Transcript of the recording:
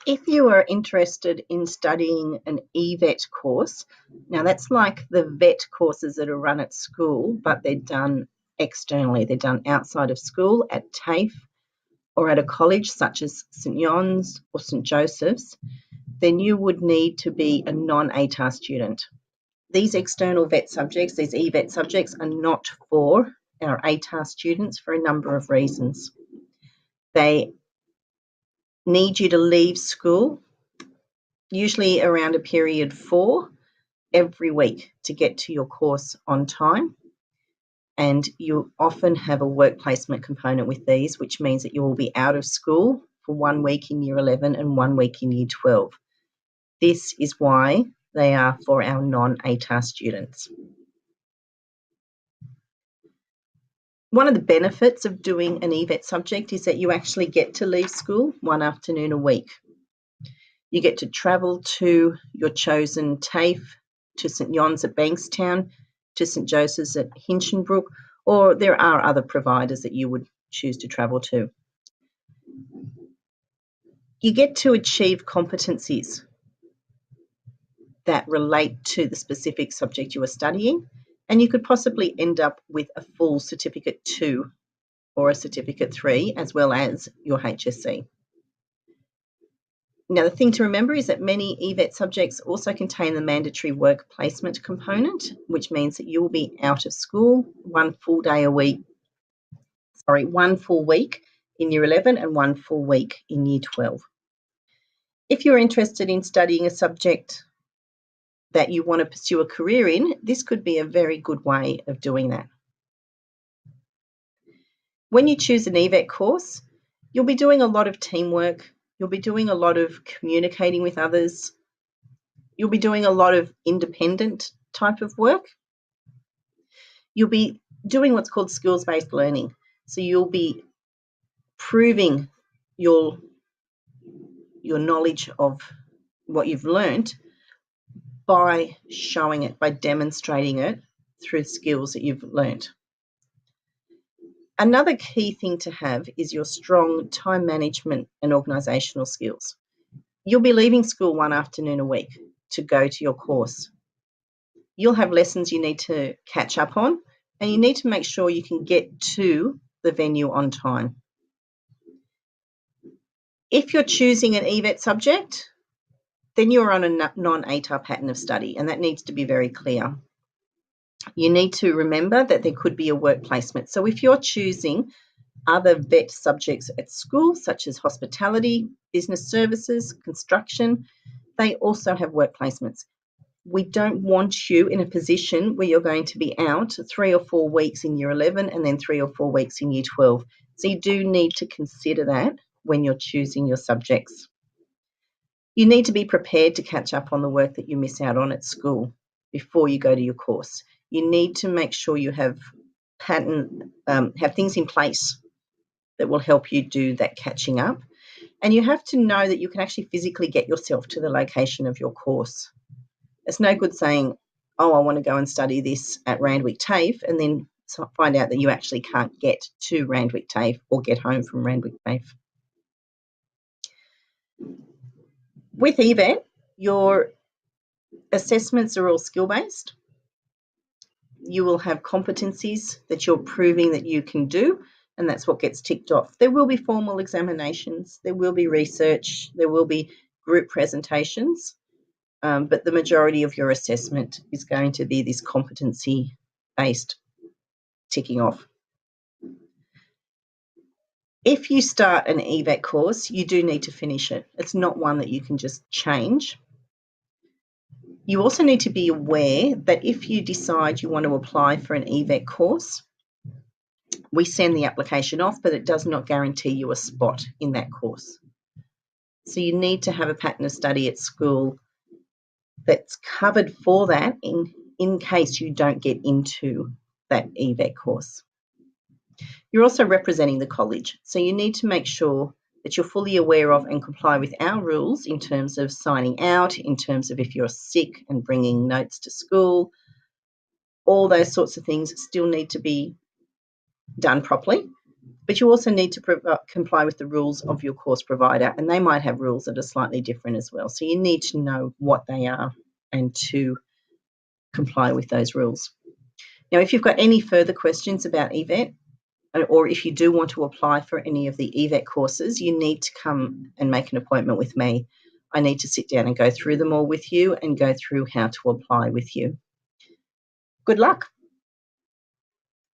If you are interested in studying an eVET course, now that's like the VET courses that are run at school, but they're done externally. They're done outside of school at TAFE or at a college such as St John's or St Joseph's, then you would need to be a non-ATAR student. These external VET subjects, these eVET subjects, are not for our ATAR students for a number of reasons. They need you to leave school, usually around a period 4, every week to get to your course on time. And you often have a work placement component with these, which means that you will be out of school for 1 week in Year 11 and 1 week in Year 12. This is why they are for our non-ATAR students. One of the benefits of doing an eVET subject is that you actually get to leave school 1 afternoon a week. You get to travel to your chosen TAFE, to St John's at Bankstown, to St Joseph's at Hinchinbrook, or there are other providers that you would choose to travel to. You get to achieve competencies that relate to the specific subject you are studying, and you could possibly end up with a full Certificate 2 or a Certificate 3, as well as your HSC. Now, the thing to remember is that many eVET subjects also contain the mandatory work placement component, which means that you will be out of school 1 full week in Year 11 and 1 full week in Year 12. If you're interested in studying a subject that you want to pursue a career in, this could be a very good way of doing that. When you choose an eVET course, you'll be doing a lot of teamwork, you'll be doing a lot of communicating with others, you'll be doing a lot of independent type of work. You'll be doing what's called skills-based learning. So you'll be proving your knowledge of what you've learned by showing it, by demonstrating it through skills that you've learned. Another key thing to have is your strong time management and organisational skills. You'll be leaving school 1 afternoon a week to go to your course. You'll have lessons you need to catch up on, and you need to make sure you can get to the venue on time. If you're choosing an eVET subject, then you're on a non-ATAR pattern of study, and that needs to be very clear. You need to remember that there could be a work placement. So if you're choosing other VET subjects at school, such as hospitality, business services, construction, they also have work placements. We don't want you in a position where you're going to be out 3 or 4 weeks in Year 11 and then 3 or 4 weeks in Year 12. So you do need to consider that when you're choosing your subjects. You need to be prepared to catch up on the work that you miss out on at school before you go to your course. You need to make sure you have things in place that will help you do that catching up. And you have to know that you can actually physically get yourself to the location of your course. It's no good saying, oh, I want to go and study this at Randwick TAFE, and then find out that you actually can't get to Randwick TAFE or get home from Randwick TAFE. With eVET, your assessments are all skill-based. You will have competencies that you're proving that you can do, and that's what gets ticked off. There will be formal examinations, there will be research, there will be group presentations, but the majority of your assessment is going to be this competency-based ticking off. If you start an eVET course, you do need to finish it. It's not one that you can just change. You also need to be aware that if you decide you want to apply for an eVET course, we send the application off, but it does not guarantee you a spot in that course. So you need to have a pattern of study at school that's covered for that in case you don't get into that eVET course. You're also representing the college, so you need to make sure that you're fully aware of and comply with our rules in terms of signing out, in terms of if you're sick and bringing notes to school. All those sorts of things still need to be done properly. But you also need to comply with the rules of your course provider, and they might have rules that are slightly different as well. So you need to know what they are and to comply with those rules. Now, if you've got any further questions about eVET, or if you do want to apply for any of the eVET courses, you need to come and make an appointment with me. I need to sit down and go through them all with you and go through how to apply with you. Good luck.